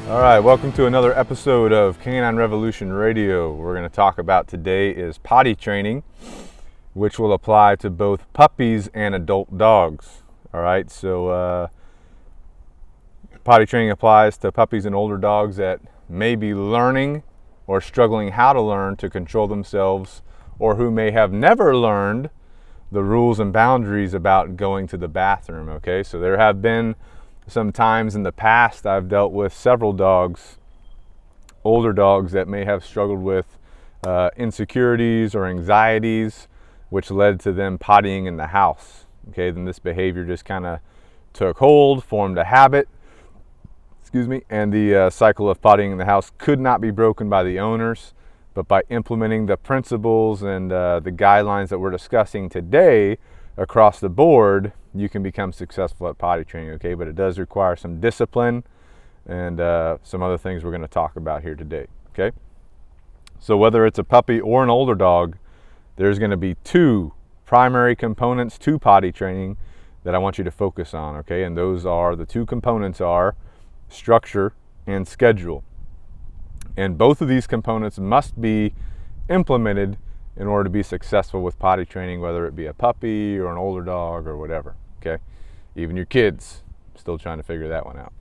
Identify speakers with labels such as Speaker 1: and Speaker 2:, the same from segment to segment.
Speaker 1: All right, welcome to another episode of Canine Revolution Radio. We're going to talk about today is potty training, which will apply to both puppies and adult dogs. All right, so potty training applies to puppies and older dogs that may be learning or struggling how to learn to control themselves, or who may have never learned the rules and boundaries about going to the bathroom. Okay, so there have been some times in the past I've dealt with several dogs, older dogs, that may have struggled with insecurities or anxieties, which led to them pottying in the house. Okay, then this behavior just kind of took hold, formed a habit, and the cycle of pottying in the house could not be broken by the owners, but by implementing the principles and the guidelines that we're discussing today across the board, you can become successful at potty training. Okay, but it does require some discipline and some other things we're going to talk about here today. Okay, so whether it's a puppy or an older dog, there's going to be two primary components to potty training that I want you to focus on. Okay, and those are, the two components are structure and schedule, and both of these components must be implemented in order to be successful with potty training, whether it be a puppy or an older dog or whatever. Okay, even your kids still trying to figure that one out.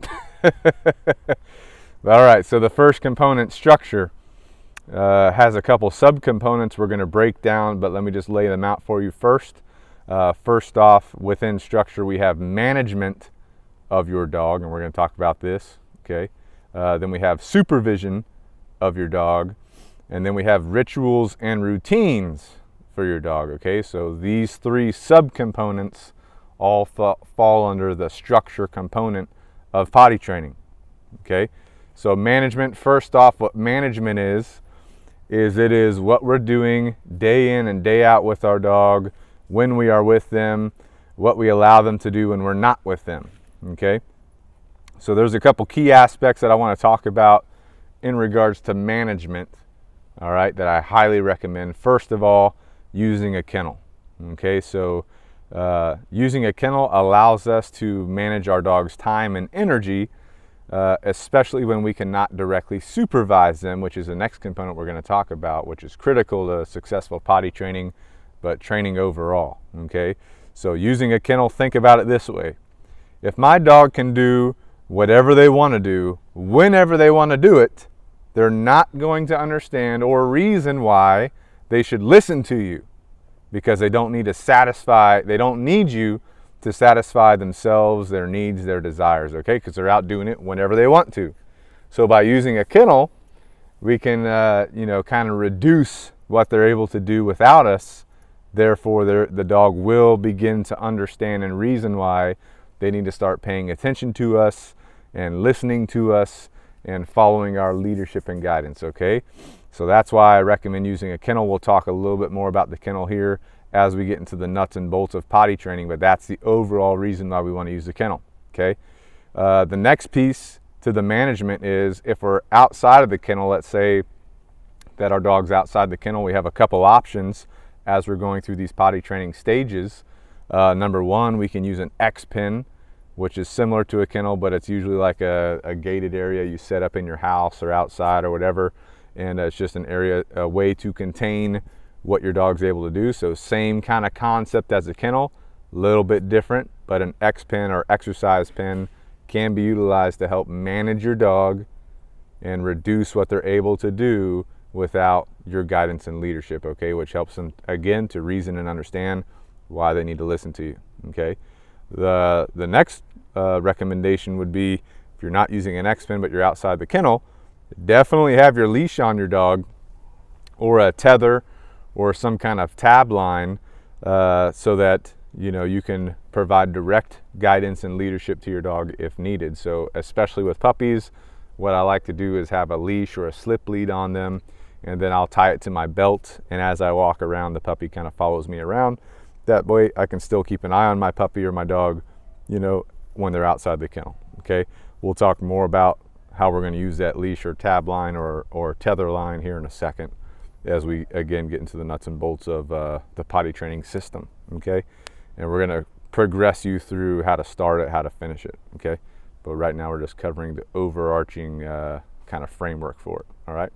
Speaker 1: All right, so the first component, structure, has a couple subcomponents we're going to break down, but let me just lay them out for you first. First off, within structure, we have management of your dog, and we're going to talk about this. Okay, then we have supervision of your dog, and then we have rituals and routines for your dog. Okay, so these three subcomponents all fall under the structure component of potty training. Okay, so management, first off, what management is it is what we're doing day in and day out with our dog, when we are with them, what we allow them to do when we're not with them. Okay, so there's a couple key aspects that I want to talk about in regards to management, all right, that I highly recommend. First of all, using a kennel. Okay, so using a kennel allows us to manage our dog's time and energy, especially when we cannot directly supervise them, which is the next component we're going to talk about, which is critical to successful potty training, but training overall. Okay, so using a kennel, think about it this way. If my dog can do whatever they want to do, whenever they want to do it, they're not going to understand or reason why they should listen to you, because they don't need you to satisfy themselves, their needs, their desires. Okay, because they're out doing it whenever they want to. So by using a kennel, we can kind of reduce what they're able to do without us. Therefore, the dog will begin to understand and reason why they need to start paying attention to us and listening to us and following our leadership and guidance. Okay, so that's why I recommend using a kennel. We'll talk a little bit more about the kennel here as we get into the nuts and bolts of potty training, but that's the overall reason why we want to use the kennel. Okay, the next piece to the management is, if we're outside of the kennel, let's say that our dog's outside the kennel, we have a couple options as we're going through these potty training stages. Number one, we can use an X pen, which is similar to a kennel, but it's usually like a gated area you set up in your house or outside or whatever, and it's just a way to contain what your dog's able to do. So same kind of concept as a kennel, a little bit different, but an X pen or exercise pen can be utilized to help manage your dog and reduce what they're able to do without your guidance and leadership. Okay, which helps them, again, to reason and understand why they need to listen to you. Okay, the next recommendation would be, if you're not using an X pen but you're outside the kennel, definitely have your leash on your dog, or a tether or some kind of tab line, so that you can provide direct guidance and leadership to your dog if needed. So especially with puppies, what I like to do is have a leash or a slip lead on them, and then I'll tie it to my belt, and as I walk around, the puppy kind of follows me around. That way I can still keep an eye on my puppy or my dog, when they're outside the kennel. Okay, we'll talk more about how we're going to use that leash or tab line or tether line here in a second, as we again get into the nuts and bolts of the potty training system. Okay, and we're going to progress you through how to start it, how to finish it. Okay, but right now we're just covering the overarching kind of framework for it. All right.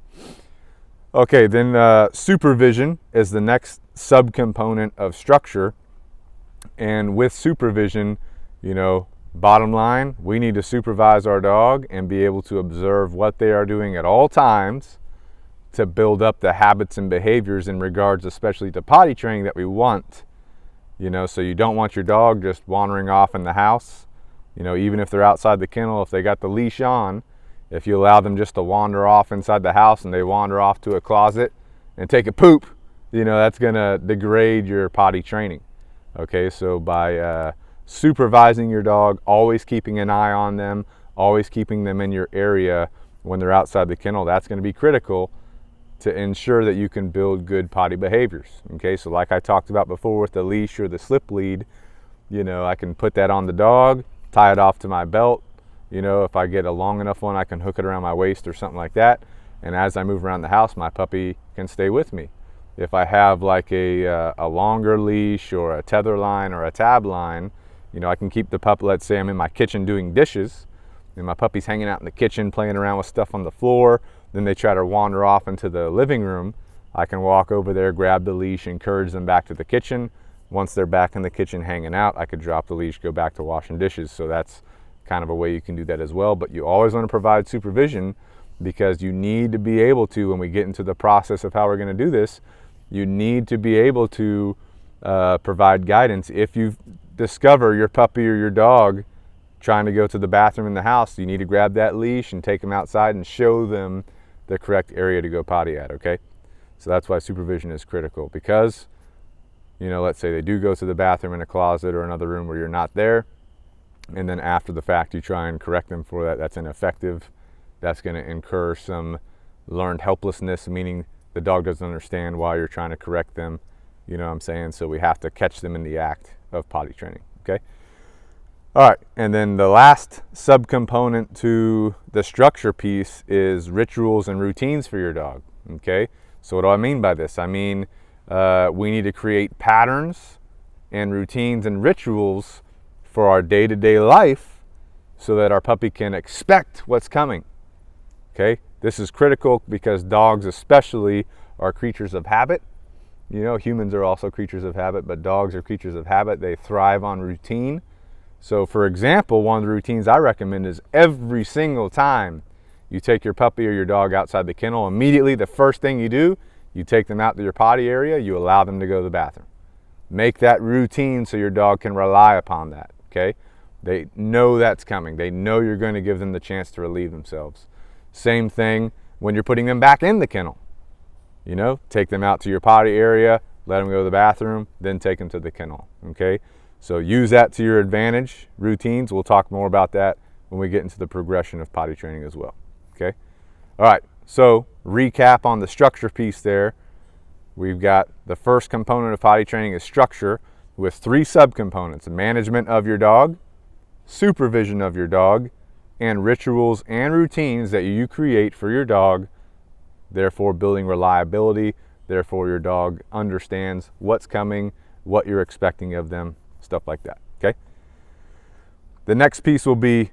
Speaker 1: Okay, then supervision is the next subcomponent of structure. And with supervision, you know, bottom line, we need to supervise our dog and be able to observe what they are doing at all times to build up the habits and behaviors in regards especially to potty training that we want. You know, so you don't want your dog just wandering off in the house. You know, even if they're outside the kennel, if they got the leash on, if you allow them just to wander off inside the house and they wander off to a closet and take a poop, you know, that's gonna degrade your potty training. Okay, so by supervising your dog, always keeping an eye on them, always keeping them in your area when they're outside the kennel, that's gonna be critical to ensure that you can build good potty behaviors. Okay, so like I talked about before with the leash or the slip lead, you know, I can put that on the dog, tie it off to my belt. You know, if I get a long enough one, I can hook it around my waist or something like that. And as I move around the house, my puppy can stay with me. If I have like a longer leash or a tether line or a tab line, you know, I can keep the pup, let's say I'm in my kitchen doing dishes and my puppy's hanging out in the kitchen playing around with stuff on the floor. Then they try to wander off into the living room. I can walk over there, grab the leash, encourage them back to the kitchen. Once they're back in the kitchen hanging out, I could drop the leash, go back to washing dishes. So that's kind of a way you can do that as well. But you always want to provide supervision because you need to be able to, when we get into the process of how we're going to do this, you need to be able to provide guidance. If you discover your puppy or your dog trying to go to the bathroom in the house, you need to grab that leash and take them outside and show them the correct area to go potty at, okay? So that's why supervision is critical because, you know, let's say they do go to the bathroom in a closet or another room where you're not there, and then after the fact you try and correct them for that. That's ineffective. That's going to incur some learned helplessness, meaning the dog doesn't understand why you're trying to correct them. You know what I'm saying? So we have to catch them in the act of potty training, okay? All right, and then the last subcomponent to the structure piece is rituals and routines for your dog, okay? So what do I mean by this? I mean, we need to create patterns and routines and rituals for our day-to-day life so that our puppy can expect what's coming, okay? This is critical because dogs especially are creatures of habit. You know, humans are also creatures of habit, but dogs are creatures of habit. They thrive on routine. So for example, one of the routines I recommend is every single time you take your puppy or your dog outside the kennel, immediately the first thing you do, you take them out to your potty area, you allow them to go to the bathroom. Make that routine so your dog can rely upon that, okay? They know that's coming. They know you're going to give them the chance to relieve themselves. Same thing when you're putting them back in the kennel. You know, take them out to your potty area, let them go to the bathroom, then take them to the kennel, okay? So use that to your advantage, routines. We'll talk more about that when we get into the progression of potty training as well, okay? All right, so recap on the structure piece there. We've got the first component of potty training is structure with 3 subcomponents: management of your dog, supervision of your dog, and rituals and routines that you create for your dog, therefore building reliability, therefore your dog understands what's coming, what you're expecting of them, stuff like that, okay? The next piece will be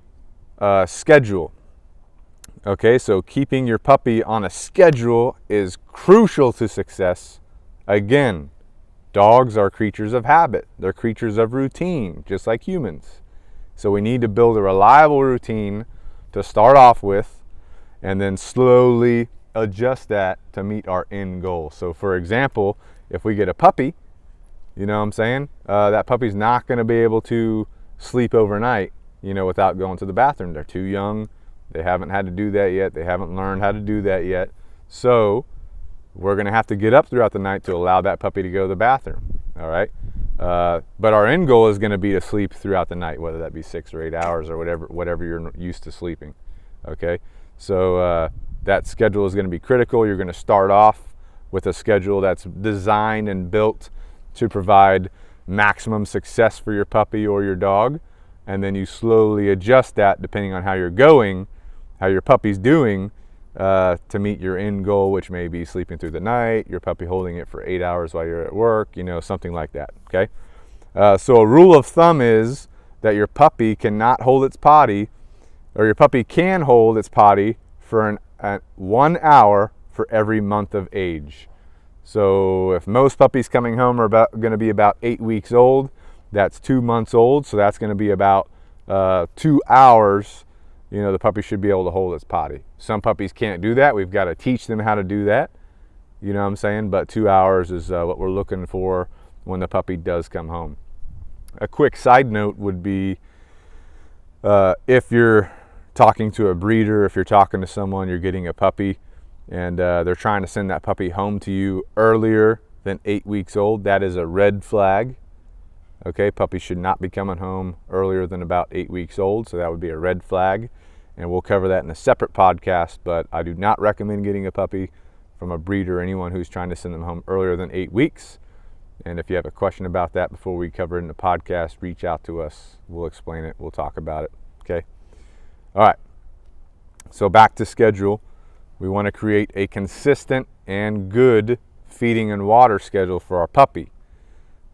Speaker 1: schedule. Okay, so keeping your puppy on a schedule is crucial to success. Again, dogs are creatures of habit. They're creatures of routine, just like humans. So we need to build a reliable routine to start off with and then slowly adjust that to meet our end goal. So for example, if we get a puppy, you know what I'm saying? That puppy's not going to be able to sleep overnight, you know, without going to the bathroom. They're too young. They haven't had to do that yet. They haven't learned how to do that yet. So we're going to have to get up throughout the night to allow that puppy to go to the bathroom. All right. But our end goal is going to be to sleep throughout the night, whether that be 6 or 8 hours or whatever you're used to sleeping. Okay. So that schedule is going to be critical. You're going to start off with a schedule that's designed and built to provide maximum success for your puppy or your dog. And then you slowly adjust that depending on how you're going, how your puppy's doing, to meet your end goal, which may be sleeping through the night, your puppy holding it for 8 hours while you're at work, you know, something like that, okay? So a rule of thumb is that your puppy cannot hold its potty or your puppy can hold its potty for 1 hour for every month of age. So if most puppies coming home are going to be about 8 weeks old, that's 2 months old. So that's going to be about 2 hours. The puppy should be able to hold its potty. Some puppies can't do that. We've got to teach them how to do that. You know what I'm saying? But 2 hours is what we're looking for when the puppy does come home. A quick side note would be if you're talking to a breeder, if you're talking to someone, you're getting a puppy, and they're trying to send that puppy home to you earlier than 8 weeks old, that is a red flag. Okay, puppies should not be coming home earlier than about 8 weeks old, so that would be a red flag. And we'll cover that in a separate podcast, but I do not recommend getting a puppy from a breeder or anyone who's trying to send them home earlier than 8 weeks. And if you have a question about that before we cover it in the podcast, reach out to us. We'll explain it. We'll talk about it. Okay. All right. So back to schedule. We want to create a consistent and good feeding and water schedule for our puppy.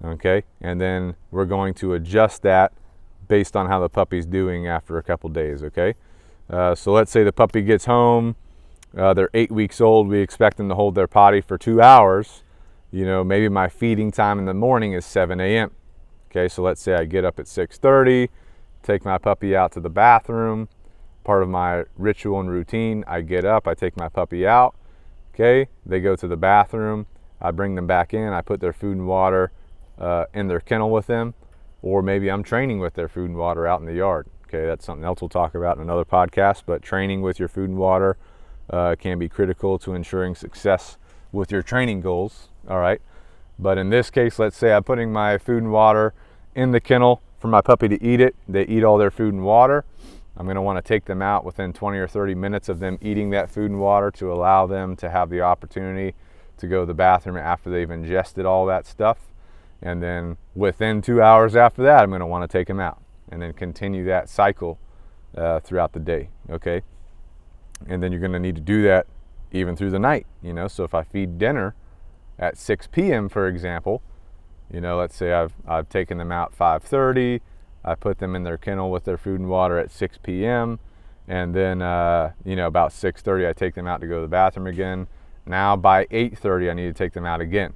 Speaker 1: Okay. And then we're going to adjust that based on how the puppy's doing after a couple days. Okay. So let's say the puppy gets home. They're 8 weeks old. We expect them to hold their potty for 2 hours. Maybe my feeding time in the morning is 7 a.m. Okay, so let's say I get up at 6:30, take my puppy out to the bathroom. Part of my ritual and routine, I get up, I take my puppy out. Okay, they go to the bathroom. I bring them back in. I put their food and water in their kennel with them. Or maybe I'm training with their food and water out in the yard. Okay, that's something else we'll talk about in another podcast, but training with your food and water can be critical to ensuring success with your training goals. All right, but in this case, let's say I'm putting my food and water in the kennel for my puppy to eat it. They eat all their food and water. I'm going to want to take them out within 20 or 30 minutes of them eating that food and water to allow them to have the opportunity to go to the bathroom after they've ingested all that stuff. And then within 2 hours after that, I'm going to want to take them out and then continue that cycle throughout the day. Okay, and then you're going to need to do that even through the night. So if I feed dinner at 6 p.m., for example, let's say I've taken them out 5:30, I put them in their kennel with their food and water at 6 p.m., and then about 6:30 I take them out to go to the bathroom again. Now by 8:30 I need to take them out again,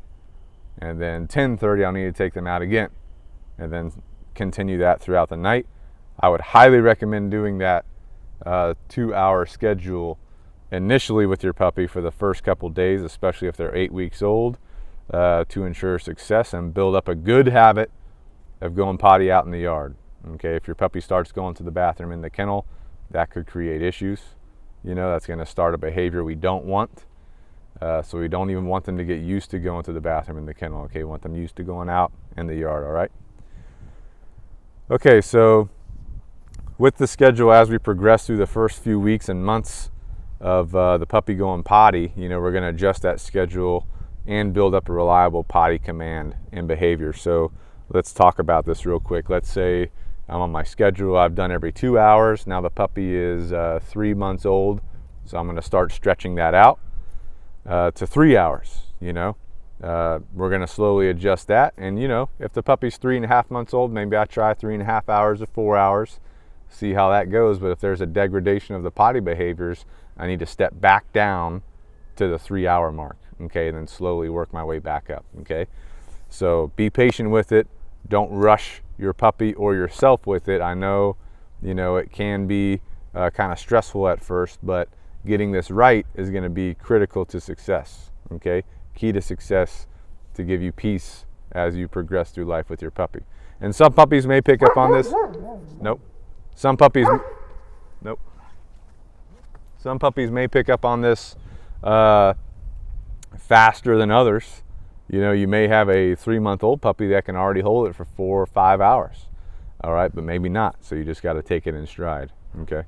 Speaker 1: and then 10:30 I'll need to take them out again, and then continue that throughout the night. I would highly recommend doing that 2-hour schedule initially with your puppy for the first couple days, especially if they're 8 weeks old, to ensure success and build up a good habit of going potty out in the yard. Okay, if your puppy starts going to the bathroom in the kennel, that could create issues. That's going to start a behavior we don't want. So we don't even want them to get used to going to the bathroom in the kennel. Okay, we want them used to going out in the yard. All right. Okay, so with the schedule as we progress through the first few weeks and months of the puppy going potty, we're going to adjust that schedule and build up a reliable potty command and behavior. So let's talk about this real quick. Let's say I'm on my schedule. I've done every 2 hours. Now the puppy is 3 months old, so I'm going to start stretching that out to 3 hours. We're going to slowly adjust that, and if the puppy's 3.5 months old, maybe I try 3.5 hours or 4 hours, see how that goes. But if there's a degradation of the potty behaviors, I need to step back down to the 3 hour mark. Okay, and then slowly work my way back up. Okay, so be patient with it. Don't rush your puppy or yourself with it. I know it can be kind of stressful at first, but getting this right is going to be critical to success. Okay, key to success to give you peace as you progress through life with your puppy. And some puppies may pick up on this. Nope. Some puppies may pick up on this faster than others. You may have a 3-month-old puppy that can already hold it for 4 or 5 hours. All right, but maybe not. So you just got to take it in stride. Okay.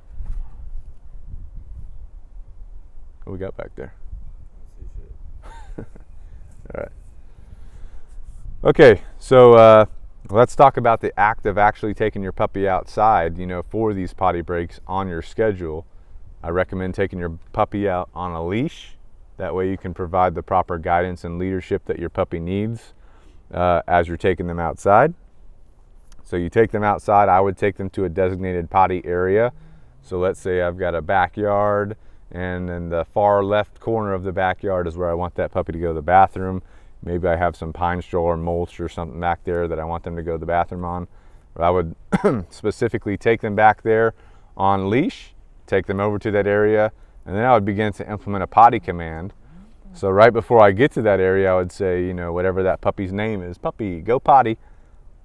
Speaker 1: What we got back there? All right. Okay, so let's talk about the act of actually taking your puppy outside, for these potty breaks on your schedule. I recommend taking your puppy out on a leash. That way you can provide the proper guidance and leadership that your puppy needs as you're taking them outside. So you take them outside. I would take them to a designated potty area. So let's say I've got a backyard, and in the far left corner of the backyard is where I want that puppy to go to the bathroom. Maybe I have some pine straw or mulch or something back there that I want them to go to the bathroom on. I would specifically take them back there on leash, take them over to that area, and then I would begin to implement a potty command. So right before I get to that area, I would say, you know, whatever that puppy's name is, puppy, go potty.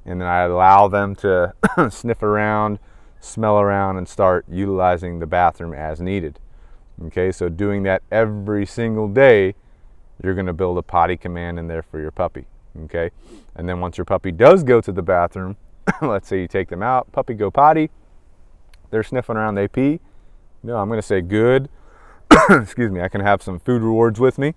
Speaker 1: And then I allow them to sniff around, smell around, and start utilizing the bathroom as needed. Okay, so doing that every single day, you're going to build a potty command in there for your puppy. Okay, and then once your puppy does go to the bathroom, let's say you take them out, puppy, go potty. They're sniffing around, they pee. No, I'm going to say good. Excuse me, I can have some food rewards with me,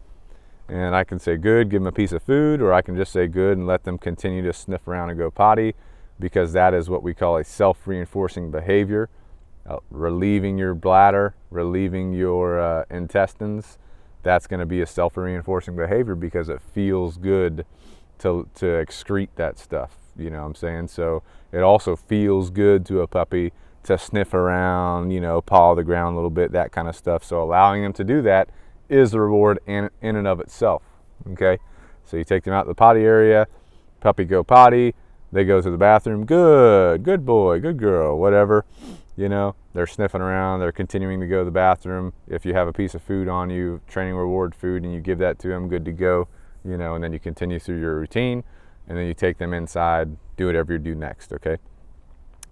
Speaker 1: and I can say good, give them a piece of food, or I can just say good and let them continue to sniff around and go potty, because that is what we call a self-reinforcing behavior. Relieving your bladder, relieving your intestines, that's going to be a self-reinforcing behavior because it feels good to excrete that stuff, you know what I'm saying? So it also feels good to a puppy to sniff around, you know, paw the ground a little bit, that kind of stuff. So allowing them to do that is a reward in and of itself. Okay, so you take them out to the potty area, puppy go potty, they go to the bathroom, good boy, good girl, whatever, you know, they're sniffing around, they're continuing to go to the bathroom. If you have a piece of food on you, training reward food, and you give that to them, good to go, you know, and then you continue through your routine, and then you take them inside, do whatever you do next. Okay,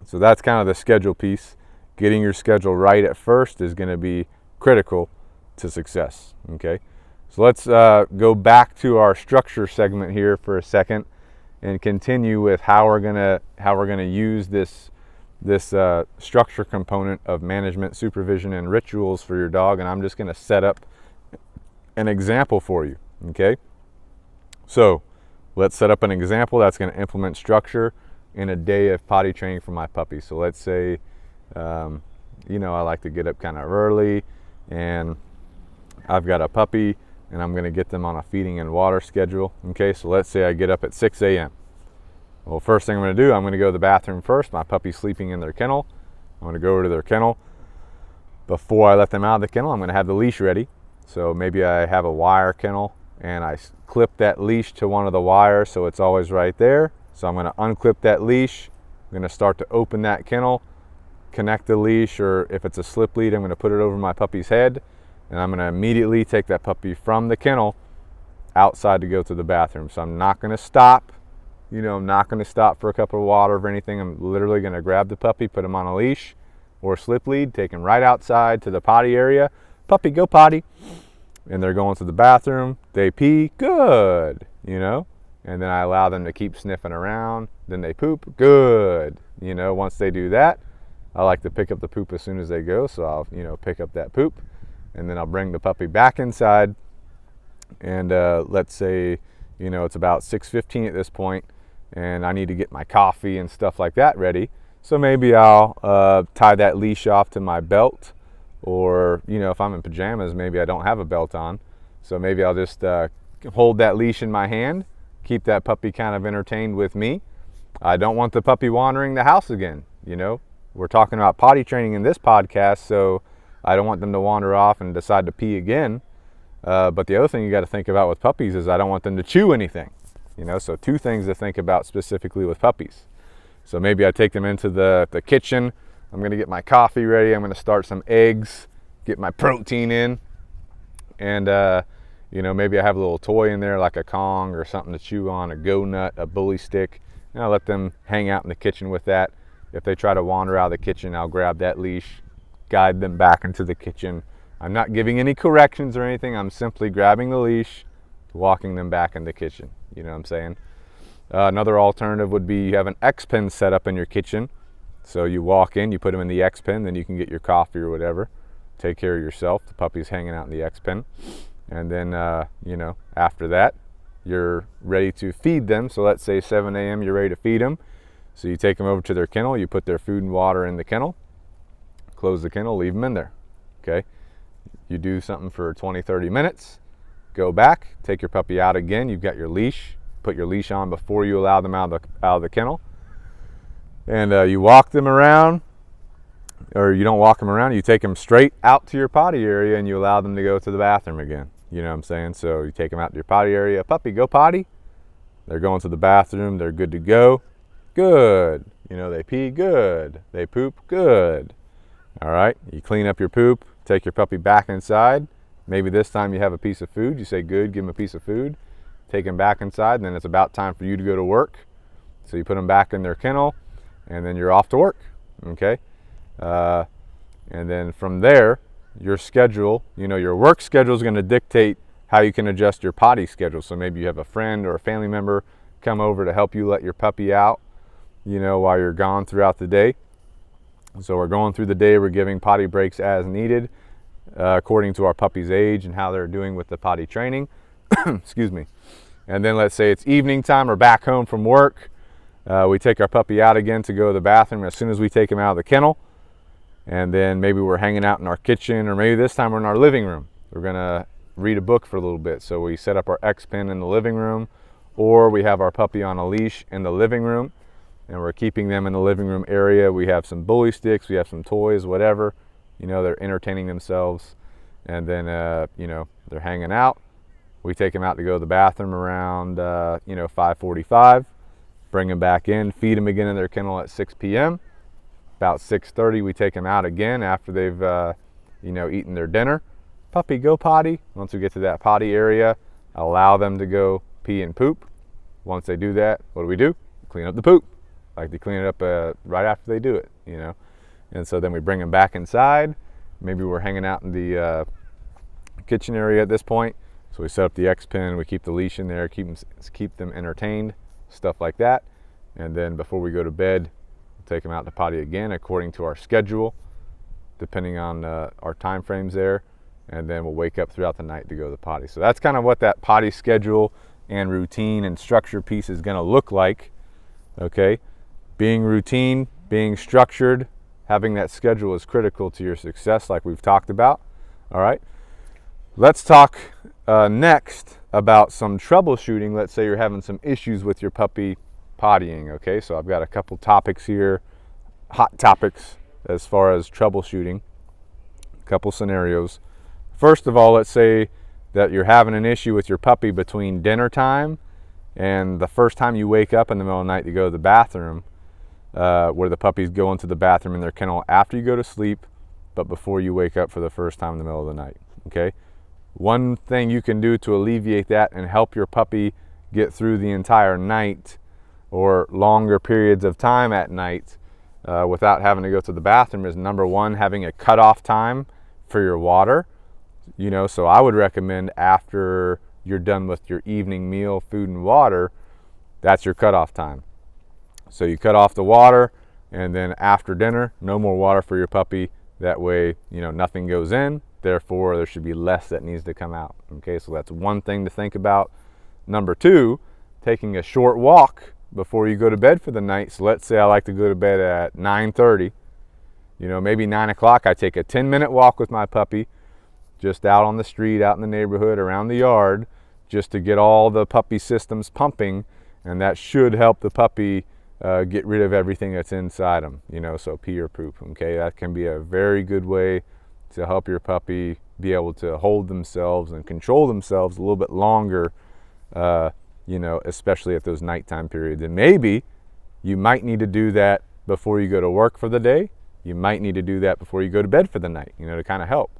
Speaker 1: so that's kind of the schedule piece. Getting your schedule right at first is going to be critical to success. Okay, so let's go back to our structure segment here for a second and continue with how we're gonna use this structure component of management, supervision, and rituals for your dog. And I'm just going to set up an example for you. Okay, so let's set up an example that's going to implement structure in a day of potty training for my puppy. So let's say, you know, I like to get up kind of early, and I've got a puppy, and I'm going to get them on a feeding and water schedule. Okay, so let's say I get up at 6 a.m. Well, first thing I'm going to do, I'm going to go to the bathroom first. My puppy's sleeping in their kennel. I'm going to go over to their kennel. Before I let them out of the kennel, I'm going to have the leash ready. So maybe I have a wire kennel, and I clip that leash to one of the wires so it's always right there. So I'm going to unclip that leash. I'm going to start to open that kennel, connect the leash, or if it's a slip lead, I'm going to put it over my puppy's head, and I'm going to immediately take that puppy from the kennel outside to go to the bathroom. So I'm not going to stop. You know, I'm not going to stop for a cup of water or anything. I'm literally going to grab the puppy, put him on a leash or slip lead, take him right outside to the potty area. Puppy, go potty. And they're going to the bathroom. They pee, good, you know. And then I allow them to keep sniffing around. Then they poop, good. You know, once they do that, I like to pick up the poop as soon as they go. So I'll, you know, pick up that poop, and then I'll bring the puppy back inside. And let's say, you know, it's about 6:15 at this point, and I need to get my coffee and stuff like that ready. So maybe I'll tie that leash off to my belt, or, you know, if I'm in pajamas, maybe I don't have a belt on. So maybe I'll just hold that leash in my hand, keep that puppy kind of entertained with me. I don't want the puppy wandering the house again. You know, we're talking about potty training in this podcast, so I don't want them to wander off and decide to pee again. But the other thing you got to think about with puppies is I don't want them to chew anything. You know, so two things to think about specifically with puppies. So maybe I take them into the kitchen. I'm going to get my coffee ready. I'm going to start some eggs, get my protein in. And, you know, maybe I have a little toy in there like a Kong or something to chew on, a go nut, a bully stick. And I'll let them hang out in the kitchen with that. If they try to wander out of the kitchen, I'll grab that leash, guide them back into the kitchen. I'm not giving any corrections or anything. I'm simply grabbing the leash, walking them back in the kitchen. You know what I'm saying? Another alternative would be you have an X-pen set up in your kitchen. So you walk in, you put them in the X-pen, then you can get your coffee or whatever. Take care of yourself. The puppy's hanging out in the X-pen. And then, you know, after that, you're ready to feed them. So let's say 7 a.m. you're ready to feed them. So you take them over to their kennel. You put their food and water in the kennel. Close the kennel, leave them in there. Okay? You do something for 20, 30 minutes. Go back, take your puppy out again. You've got your leash. Put your leash on before you allow them out of the kennel. And you walk them around. or you don't walk them around, you take them straight out to your potty area and you allow them to go to the bathroom again. You know what I'm saying? So you take them out to your potty area. Puppy, go potty. They're going to the bathroom. They're good to go. Good. You know, they pee. Good. They poop. Good. All right. You clean up your poop. Take your puppy back inside. Maybe this time you have a piece of food. You say good. Give them a piece of food. Take them back inside. And then it's about time for you to go to work. So you put them back in their kennel. And then you're off to work. Okay. And then from there, your schedule, you know, your work schedule is going to dictate how you can adjust your potty schedule. So maybe you have a friend or a family member come over to help you let your puppy out, you know, while you're gone throughout the day. So we're going through the day, we're giving potty breaks as needed, according to our puppy's age and how they're doing with the potty training. Excuse me. And then let's say it's evening time or back home from work. We take our puppy out again to go to the bathroom as soon as we take him out of the kennel. And then maybe we're hanging out in our kitchen, or maybe this time we're in our living room. We're gonna read a book for a little bit. So we set up our X-Pen in the living room, or we have our puppy on a leash in the living room, and we're keeping them in the living room area. We have some bully sticks, we have some toys, whatever. You know, they're entertaining themselves. And then, you know, they're hanging out. We take them out to go to the bathroom around, you know, 5:45. Bring them back in, feed them again in their kennel at 6 p.m. About 6:30, we take them out again after they've, you know, eaten their dinner. Puppy, go potty. Once we get to that potty area, allow them to go pee and poop. Once they do that, what do? Clean up the poop. Like they clean it up right after they do it, you know. And so then we bring them back inside. Maybe we're hanging out in the kitchen area at this point. So we set up the X-Pen, we keep the leash in there, keep them entertained, stuff like that. And then before we go to bed, take them out to potty again according to our schedule, depending on our time frames there, and then we'll wake up throughout the night to go to the potty. So that's kind of what that potty schedule and routine and structure piece is going to look like. Okay, being routine, being structured, having that schedule is critical to your success, like we've talked about. All right, let's talk next about some troubleshooting. Let's say you're having some issues with your puppy pottying. Okay, so I've got a couple topics here, hot topics as far as troubleshooting, a couple scenarios. First of all, let's say that you're having an issue with your puppy between dinner time and the first time you wake up in the middle of the night to go to the bathroom, where the puppy's going to the bathroom in their kennel after you go to sleep, but before you wake up for the first time in the middle of the night. Okay, one thing you can do to alleviate that and help your puppy get through the entire night or longer periods of time at night without having to go to the bathroom is, number one, having a cutoff time for your water. You know, so I would recommend after you're done with your evening meal, food and water, that's your cutoff time. So you cut off the water, and then after dinner, no more water for your puppy. That way, you know, nothing goes in, therefore there should be less that needs to come out. Okay, so that's one thing to think about. Number two, taking a short walk before you go to bed for the night. So let's say I like to go to bed at 9:30. You know, maybe 9 o'clock, I take a 10-minute walk with my puppy, just out on the street, out in the neighborhood, around the yard, just to get all the puppy systems pumping, and that should help the puppy get rid of everything that's inside them, you know, so pee or poop. Okay, that can be a very good way to help your puppy be able to hold themselves and control themselves a little bit longer, you know, especially at those nighttime periods. And maybe you might need to do that before you go to work for the day. You might need to do that before you go to bed for the night, you know, to kind of help.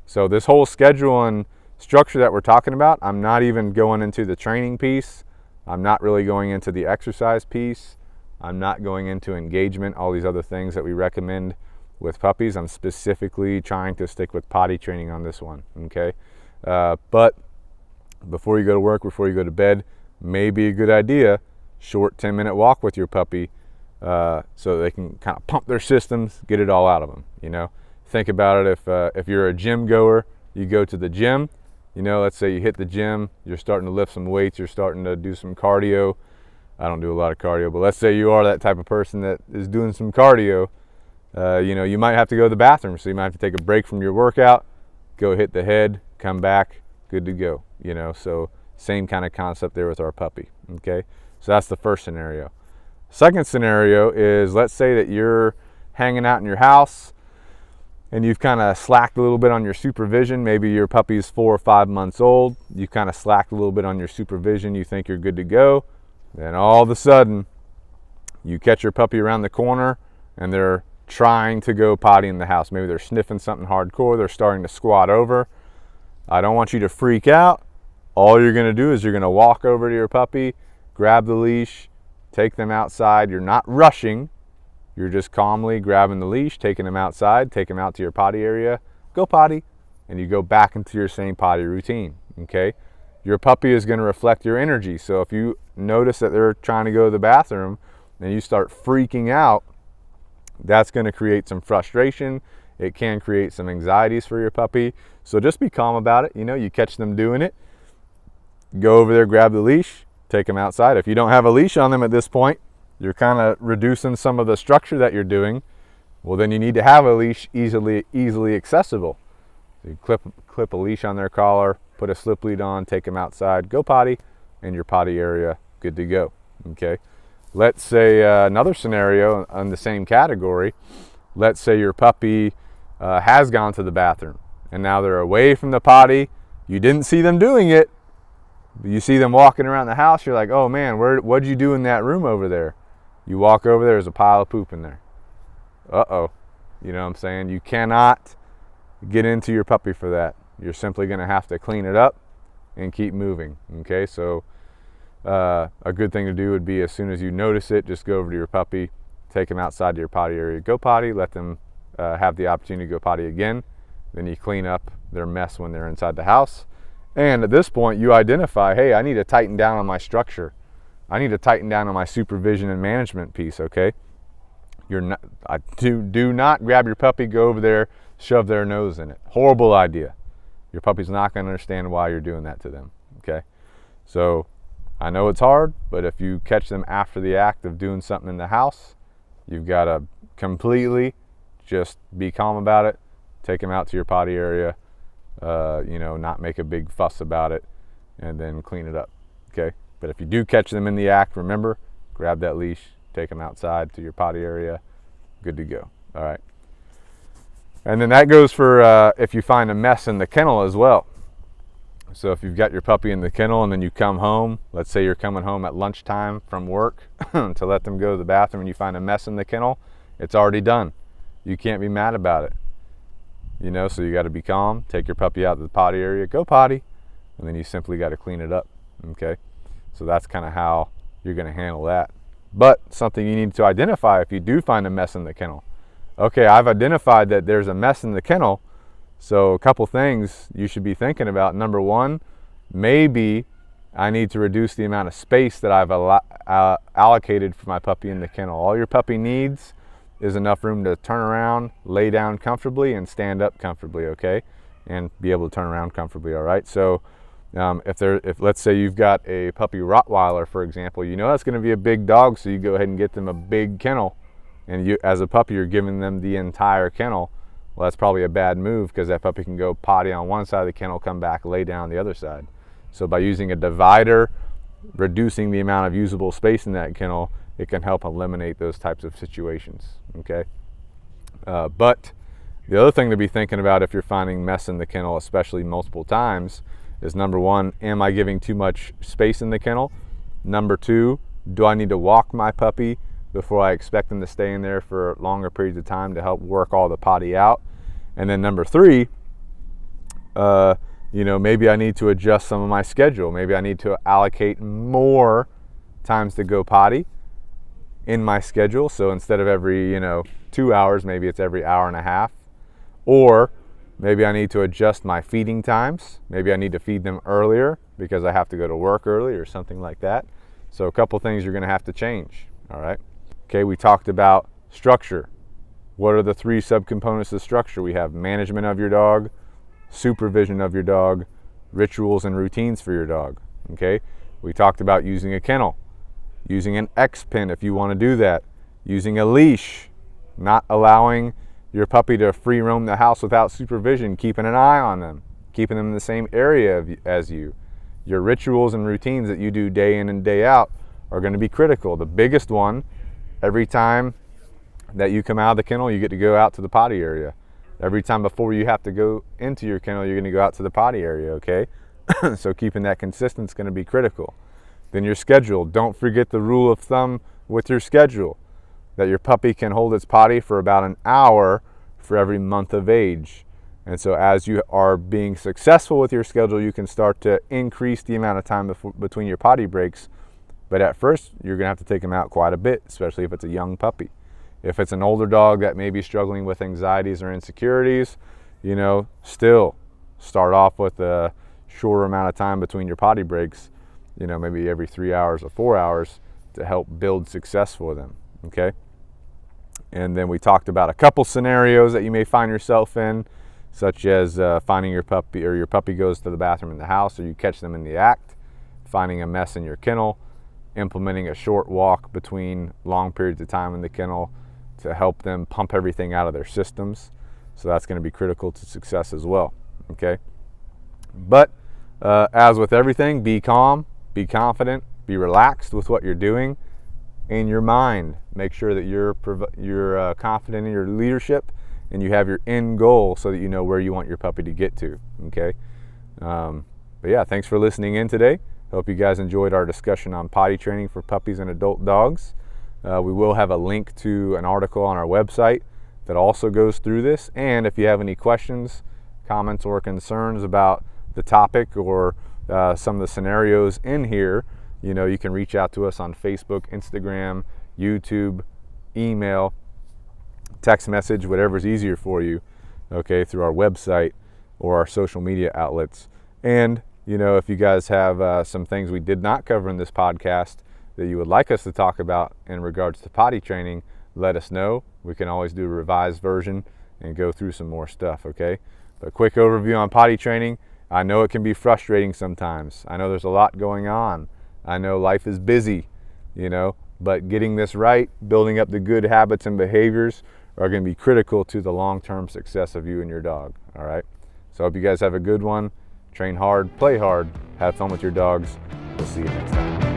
Speaker 1: So this whole schedule and structure that we're talking about, I'm not even going into the training piece. I'm not really going into the exercise piece. I'm not going into engagement, all these other things that we recommend with puppies. I'm specifically trying to stick with potty training on this one, okay? But before you go to work, before you go to bed, maybe a good idea, short 10-minute walk with your puppy so they can kind of pump their systems, get it all out of them, you know? Think about it, if you're a gym goer, you go to the gym, you know, let's say you hit the gym, you're starting to lift some weights, you're starting to do some cardio. I don't do a lot of cardio, but let's say you are that type of person that is doing some cardio, you know, you might have to go to the bathroom, so you might have to take a break from your workout, go hit the head, come back, good to go, you know, so same kind of concept there with our puppy, okay? So that's the first scenario. Second scenario is, let's say that you're hanging out in your house, and you've kind of slacked a little bit on your supervision, maybe your puppy's 4 or 5 months old, you kind of slacked a little bit on your supervision, you think you're good to go, then all of a sudden you catch your puppy around the corner and they're trying to go potty in the house. Maybe they're sniffing something hardcore, they're starting to squat over. I don't want you to freak out. All you're going to do is you're going to walk over to your puppy, grab the leash, take them outside. You're not rushing. You're just calmly grabbing the leash, taking them outside, take them out to your potty area, go potty, and you go back into your same potty routine, okay? Your puppy is going to reflect your energy. So if you notice that they're trying to go to the bathroom and you start freaking out, that's going to create some frustration. It can create some anxieties for your puppy. So just be calm about it. You know, you catch them doing it, go over there, grab the leash, take them outside. If you don't have a leash on them at this point, you're kind of reducing some of the structure that you're doing. Well, then you need to have a leash easily accessible. So you clip a leash on their collar, put a slip lead on, take them outside, go potty, in your potty area, good to go, okay? Let's say another scenario on the same category. Let's say your puppy has gone to the bathroom and now they're away from the potty. You didn't see them doing it. You see them walking around the house. You're like, oh man, what'd you do in that room over there? You walk over there, there's a pile of poop in there. Uh-oh. You know what I'm saying? You cannot get into your puppy for that. You're simply going to have to clean it up and keep moving. Okay, so a good thing to do would be as soon as you notice it, just go over to your puppy, take them outside to your potty area, go potty, let them have the opportunity to go potty again. Then you clean up their mess when they're inside the house. And at this point, you identify, hey, I need to tighten down on my structure. I need to tighten down on my supervision and management piece, okay? Do not grab your puppy, go over there, shove their nose in it. Horrible idea. Your puppy's not going to understand why you're doing that to them, okay? So I know it's hard, but if you catch them after the act of doing something in the house, you've got to completely just be calm about it, take them out to your potty area, you know, not make a big fuss about it, and then clean it up, okay? But if you do catch them in the act, remember, grab that leash, take them outside to your potty area, good to go, all right? And then that goes for if you find a mess in the kennel as well. So if you've got your puppy in the kennel and then you come home, let's say you're coming home at lunchtime from work to let them go to the bathroom and you find a mess in the kennel, it's already done. You can't be mad about it. You know, so you got to be calm, take your puppy out to the potty area, go potty, and then you simply got to clean it up, okay? So that's kind of how you're going to handle that. But something you need to identify if you do find a mess in the kennel. Okay, I've identified that there's a mess in the kennel, so a couple things you should be thinking about. Number one, maybe I need to reduce the amount of space that I've allocated for my puppy in the kennel. All your puppy needs is enough room to turn around, lay down comfortably, and stand up comfortably, okay? And be able to turn around comfortably, all right? So if let's say you've got a puppy Rottweiler, for example, you know that's going to be a big dog, so you go ahead and get them a big kennel, and you, as a puppy, you're giving them the entire kennel. Well, that's probably a bad move because that puppy can go potty on one side of the kennel, come back, lay down on the other side. So by using a divider, reducing the amount of usable space in that kennel, it can help eliminate those types of situations, okay? But the other thing to be thinking about if you're finding mess in the kennel, especially multiple times, is number one, am I giving too much space in the kennel? Number two, do I need to walk my puppy before I expect them to stay in there for longer periods of time to help work all the potty out? And then number three, you know, maybe I need to adjust some of my schedule. Maybe I need to allocate more times to go potty in my schedule. So instead of every, 2 hours, maybe it's every hour and a half. Or maybe I need to adjust my feeding times. Maybe I need to feed them earlier because I have to go to work early or something like that. So a couple things you're going to have to change, all right? Okay, we talked about structure. What are the 3 subcomponents of structure? We have management of your dog, supervision of your dog, rituals and routines for your dog, okay? We talked about using a kennel, using an X pin if you want to do that, using a leash, not allowing your puppy to free roam the house without supervision, keeping an eye on them, keeping them in the same area as you. Your rituals and routines that you do day in and day out are going to be critical. The biggest one, every time that you come out of the kennel, you get to go out to the potty area. Every time before you have to go into your kennel, you're going to go out to the potty area, okay? So keeping that consistent is going to be critical. Then your schedule. Don't forget the rule of thumb with your schedule, that your puppy can hold its potty for about an hour for every month of age. And so as you are being successful with your schedule, you can start to increase the amount of time between your potty breaks. But at first, you're going to have to take them out quite a bit, especially if it's a young puppy. If it's an older dog that may be struggling with anxieties or insecurities, you know, still start off with a shorter amount of time between your potty breaks, you know, maybe every 3 hours or 4 hours, to help build success for them, okay? And then we talked about a couple scenarios that you may find yourself in, such as finding your puppy, or your puppy goes to the bathroom in the house, or you catch them in the act, finding a mess in your kennel, implementing a short walk between long periods of time in the kennel to help them pump everything out of their systems. So that's going to be critical to success as well, okay? But as with everything, be calm, be confident, be relaxed with what you're doing. In your mind, make sure that you're confident in your leadership and you have your end goal so that you know where you want your puppy to get to, okay? But yeah, thanks for listening in today. Hope you guys enjoyed our discussion on potty training for puppies and adult dogs. We will have a link to an article on our website that also goes through this. And if you have any questions, comments, or concerns about the topic or some of the scenarios in here, you know, you can reach out to us on Facebook, Instagram, YouTube, email, text message, whatever's easier for you, okay, through our website or our social media outlets. And, you know, if you guys have some things we did not cover in this podcast that you would like us to talk about in regards to potty training, let us know. We can always do a revised version and go through some more stuff, okay? But quick overview on potty training. I know it can be frustrating sometimes. I know there's a lot going on. I know life is busy, you know, but getting this right, building up the good habits and behaviors are going to be critical to the long-term success of you and your dog, all right? So I hope you guys have a good one. Train hard, play hard, have fun with your dogs. We'll see you next time.